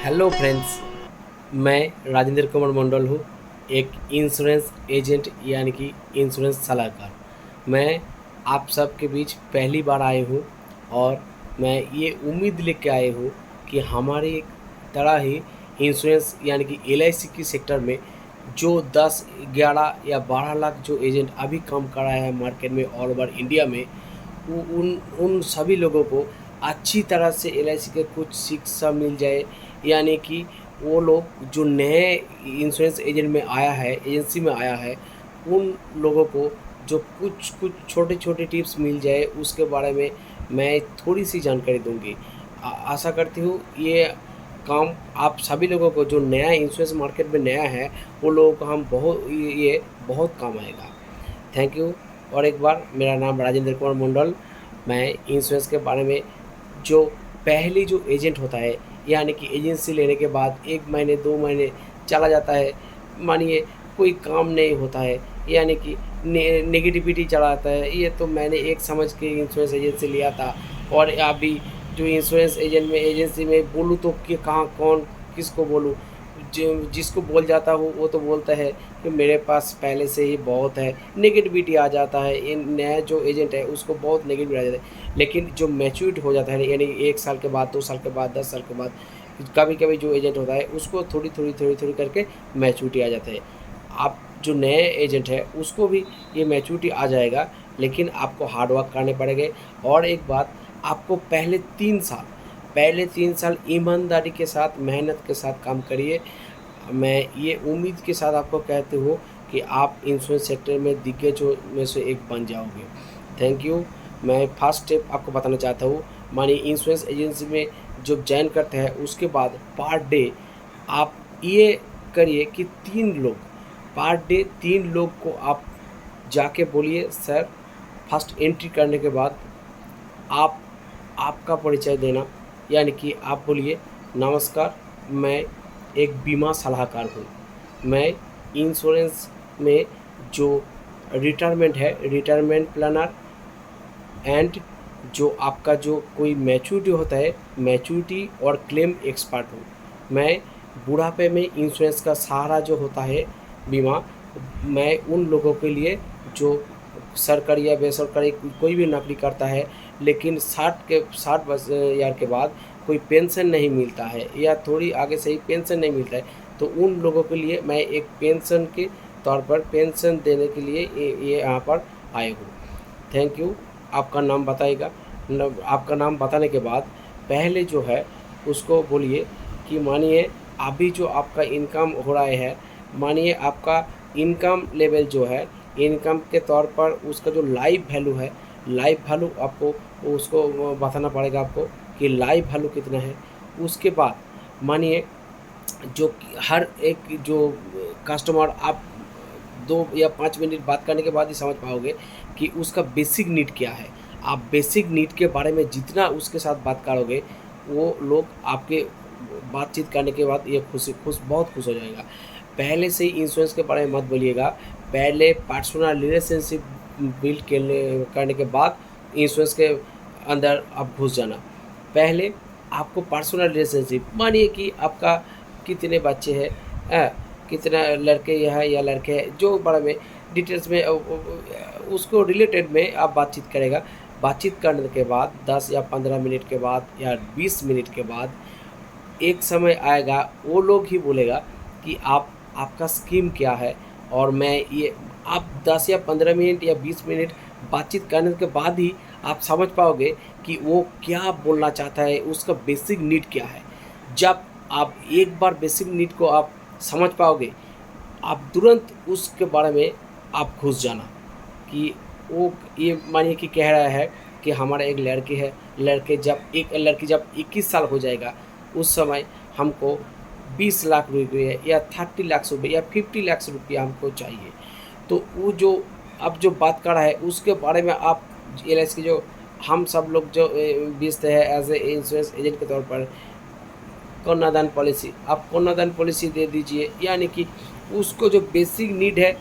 Hello friends, मैं राजेंद्र कुमार मंडल हूँ। एक इंश्योरेंस एजेंट यानी कि इंश्योरेंस सलाहकार। मैं आप सबके बीच पहली बार आए हूँ और मैं ये उम्मीद लेके आए हूँ कि हमारी तरह ही इंश्योरेंस यानी कि एलआईसी की सेक्टर में जो 10, 11 या 12 लाख जो एजेंट अभी काम कर रहा है मार्केट में ऑल ओवर इंडिया में, उन उन सभी लोगों को अच्छी तरह से एलआईसी के कुछ शिक्षा मिल जाए। यानी कि वो लोग जो नए इंश्योरेंस एजेंट में आया है, एजेंसी में आया है, उन लोगों को जो कुछ कुछ छोटे छोटे टिप्स मिल जाए उसके बारे में मैं थोड़ी सी जानकारी दूंगी। आशा करती हूँ ये काम आप सभी लोगों को जो नया इंश्योरेंस मार्केट में नया है वो लोगों को हम बहुत ये बहुत काम आएगा। Thank you. और एक बार मेरा नाम राजेंद्र कुमार मंडल। मैं इंश्योरेंस के बारे में जो पहली जो एजेंट होता है यानी कि एजेंसी लेने के बाद 1 महीने 2 महीने चला जाता है, मानिए कोई काम नहीं होता है, यानी कि नेगेटिविटी चला आता है, ये तो मैंने एक समझ के इंश्योरेंस एजेंसी लिया था। और अभी जो इंश्योरेंस एजेंट में एजेंसी में बोलूँ तो कि कहाँ कौन किसको बोलूँ। जो जिसको बोल जाता हूँ वो तो बोलता है कि मेरे पास पहले से ही बहुत है, नेगेटिविटी आ जाता है। इन नया जो एजेंट है उसको बहुत नेगेटिव आ जाता है। लेकिन जो मैच्योर हो जाता है यानी 1 साल के बाद, 2 साल के बाद, 10 साल के बाद, कभी कभी जो एजेंट होता है उसको थोड़ी थोड़ी थोड़ी थोड़ी करके मैच्योरिटी आ जाता है। आप जो नए एजेंट है उसको भी ये मैच्योरिटी आ जाएगा, लेकिन आपको हार्ड वर्क करने पड़ेंगे। और एक बात, आपको पहले 3 साल ईमानदारी के साथ मेहनत के साथ काम करिए। मैं ये उम्मीद के साथ आपको कहती हूँ कि आप इंश्योरेंस सेक्टर में दिग्गजों में से एक बन जाओगे। Thank you. मैं फर्स्ट स्टेप आपको बताना चाहता हूँ। मानिए इंश्योरेंस एजेंसी में जब ज्वाइन करते हैं उसके बाद पर डे आप ये करिए कि 3 लोग, पर डे 3 लोग को आप जाके बोलिए सर। फर्स्ट एंट्री करने के बाद आप आपका परिचय देना, यानी कि आप बोलिए नमस्कार, मैं एक बीमा सलाहकार हूँ। मैं इंश्योरेंस में जो रिटायरमेंट है, रिटायरमेंट प्लानर, एंड जो आपका जो कोई मैच्योरिटी होता है, मैच्योरिटी और क्लेम एक्सपर्ट हूँ। मैं बुढ़ापे में इंश्योरेंस का सहारा जो होता है बीमा, मैं उन लोगों के लिए जो सरकारी या बेसरकारी कोई भी नौकरी करता है लेकिन 60 ईयर के बाद कोई पेंशन नहीं मिलता है या थोड़ी आगे से ही पेंशन नहीं मिलता है, तो उन लोगों के लिए मैं एक पेंशन के तौर पर पेंशन देने के लिए ये यहाँ पर आए हूँ। Thank you. आपका नाम बताइएगा। आपका नाम बताने के बाद पहले जो है उसको बोलिए कि मानिए अभी जो आपका इनकम हो रहा है, मानिए आपका इनकम लेवल जो है, इनकम के तौर पर उसका जो लाइफ वैल्यू है, लाइफ वैल्यू आपको उसको बताना पड़ेगा आपको कि लाइफ वैल्यू कितना है। उसके बाद मानिए जो हर एक जो कस्टमर आप 2 या 5 मिनट बात करने के बाद ही समझ पाओगे कि उसका बेसिक नीड क्या है। आप बेसिक नीड के बारे में जितना उसके साथ बात करोगे वो लोग आपके बातचीत करने के बाद ये बहुत खुश हो जाएगा। पहले से ही इंश्योरेंस के बारे में मत बोलिएगा, पहले पर्सनल रिलेशनशिप बिल्ड करने के बाद इंश्योरेंस के अंदर आप घुस जाना। पहले आपको पर्सनल रिलेशनशिप, मानिए कि आपका कितने बच्चे हैं, कितना लड़के है या लड़के हैं, जो बारे में डिटेल्स में उसको रिलेटेड में आप बातचीत करेगा। बातचीत करने के बाद 10 या 15 मिनट के बाद या 20 मिनट के बाद एक समय आएगा वो लोग ही बोलेगा कि आपका स्कीम क्या है। और मैं ये आप 10 या 15 मिनट या 20 मिनट बातचीत करने के बाद ही आप समझ पाओगे कि वो क्या बोलना चाहता है, उसका बेसिक नीड क्या है। जब आप एक बार बेसिक नीड को आप समझ पाओगे, आप तुरंत उसके बारे में आप घुस जाना कि वो ये मानिए कि कह रहा है कि हमारा एक लड़की है, लड़की जब 21 साल हो जाएगा उस समय हमको 20 लाख रुपये या 30 लाख रुपये या 50 लाख रुपया हमको चाहिए। तो वो जो अब जो बात कर रहा है उसके बारे में आप एलआईसी की जो हम सब लोग जो बेचते हैं एज ए इंश्योरेंस एजेंट के तौर पर कन्यादान पॉलिसी, आप कन्यादान पॉलिसी दे दीजिए। यानी कि उसको जो बेसिक नीड है,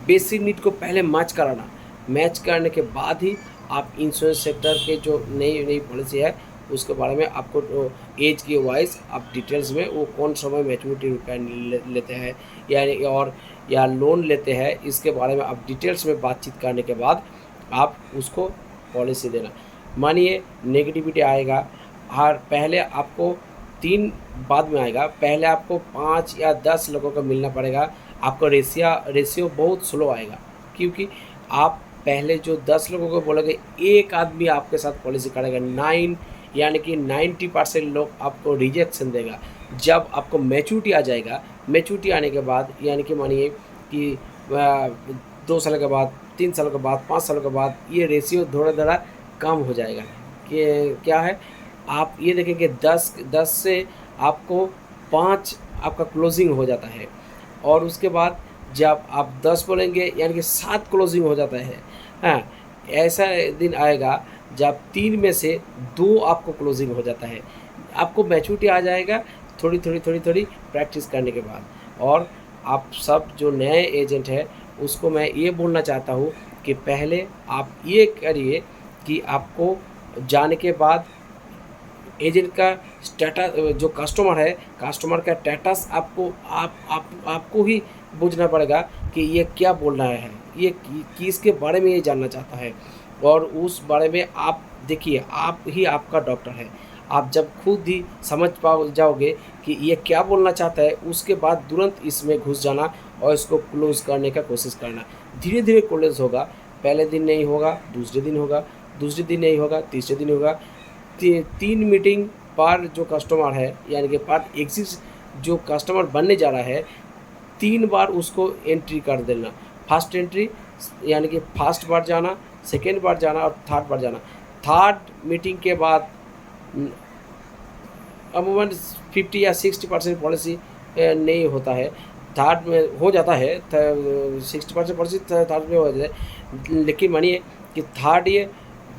बेसिक नीड को पहले मैच कराना, मैच करने के बाद ही आप इंश्योरेंस सेक्टर के जो नई नई पॉलिसी है उसके बारे में आपको एज के वाइज आप डिटेल्स में वो कौन समय मैच्योरिटी लेते हैं या लोन लेते हैं, इसके बारे में आप डिटेल्स में बातचीत करने के बाद आप उसको पॉलिसी देना। मानिए नेगेटिविटी आएगा, और पहले आपको 3 बाद में आएगा, पहले आपको 5 या 10 लोगों को मिलना पड़ेगा, आपका रेशियो बहुत स्लो आएगा, क्योंकि आप पहले जो 10 लोगों को बोलोगे एक आदमी आपके साथ पॉलिसी करेगा, 9 यानी कि 90% लोग आपको रिजेक्शन देगा। जब आपको मैच्योरिटी आ जाएगा, मैच्योरिटी आने के बाद यानी कि मानिए कि 2 साल के बाद, 3 साल के बाद, 5 साल के बाद ये रेशियो थोड़ा कम हो जाएगा। कि क्या है, आप ये देखेंगे 10 से आपको 5 आपका क्लोजिंग हो जाता है, और उसके बाद जब आप 10 बोलेंगे यानी कि 7 क्लोजिंग हो जाता है। हाँ, ऐसा दिन आएगा जब 3 में से 2 आपको क्लोजिंग हो जाता है। आपको मैच्योरिटी आ जाएगा थोड़ी प्रैक्टिस करने के बाद। और आप सब जो नए एजेंट है उसको मैं ये बोलना चाहता हूँ कि पहले आप ये करिए कि आपको जाने के बाद एजेंट का स्टेटस, जो कस्टमर है, कस्टमर का स्टेटस आपको ही पूछना पड़ेगा कि ये क्या बोल रहा है, ये किसके बारे में ये जानना चाहता है, और उस बारे में आप देखिए, आप ही आपका डॉक्टर है। आप जब खुद ही समझ जाओगे कि ये क्या बोलना चाहता है, उसके बाद तुरंत इसमें घुस जाना और इसको क्लोज करने का कोशिश करना। धीरे धीरे क्लोज होगा, पहले दिन नहीं होगा, दूसरे दिन होगा, दूसरे दिन नहीं होगा, तीसरे दिन होगा। 3 मीटिंग पर जो कस्टमर है यानी कि पर एग्जिट जो कस्टमर बनने जा रहा है, 3 बार उसको एंट्री कर देना। फर्स्ट एंट्री यानी कि फर्स्ट बार जाना, सेकेंड बार जाना और थर्ड बार जाना। थर्ड मीटिंग के बाद अमूमन 50 या 60% पॉलिसी नहीं होता है, थर्ड में हो जाता है, 60% पॉलिसी थर्ड में हो जाता है। लेकिन मानिए कि थर्ड ये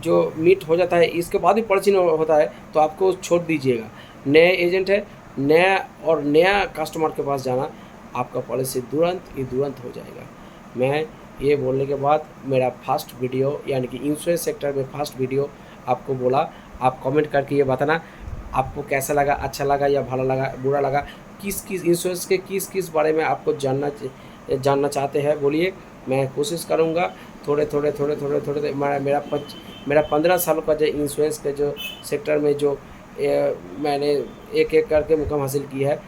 जो मीट हो जाता है, इसके बाद भी पॉलिसी होता है, तो आपको छोड़ दीजिएगा। नए एजेंट है, नया कस्टमर के पास जाना, आपका पॉलिसी तुरंत हो जाएगा। मैं ये बोलने के बाद मेरा फर्स्ट वीडियो यानी कि इंश्योरेंस सेक्टर में फर्स्ट वीडियो आपको बोला। आप कमेंट करके ये बताना आपको कैसा लगा, अच्छा लगा या भला लगा, बुरा लगा, किस इंश्योरेंस के किस बारे में आपको जानना चाहते हैं, बोलिए। मैं कोशिश करूँगा थोड़े मेरा 15 सालों का जो इंश्योरेंस के जो सेक्टर में जो मैंने एक करके मुकाम हासिल किया है,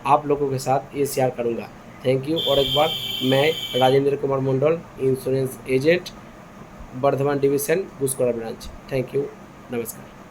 आप लोगों के साथ ये शेयर करूँगा। Thank you. और एक बार मैं Rajendra Kumar Mandal, insurance agent, Bardhaman division, Guskara branch. Thank you, नमस्कार।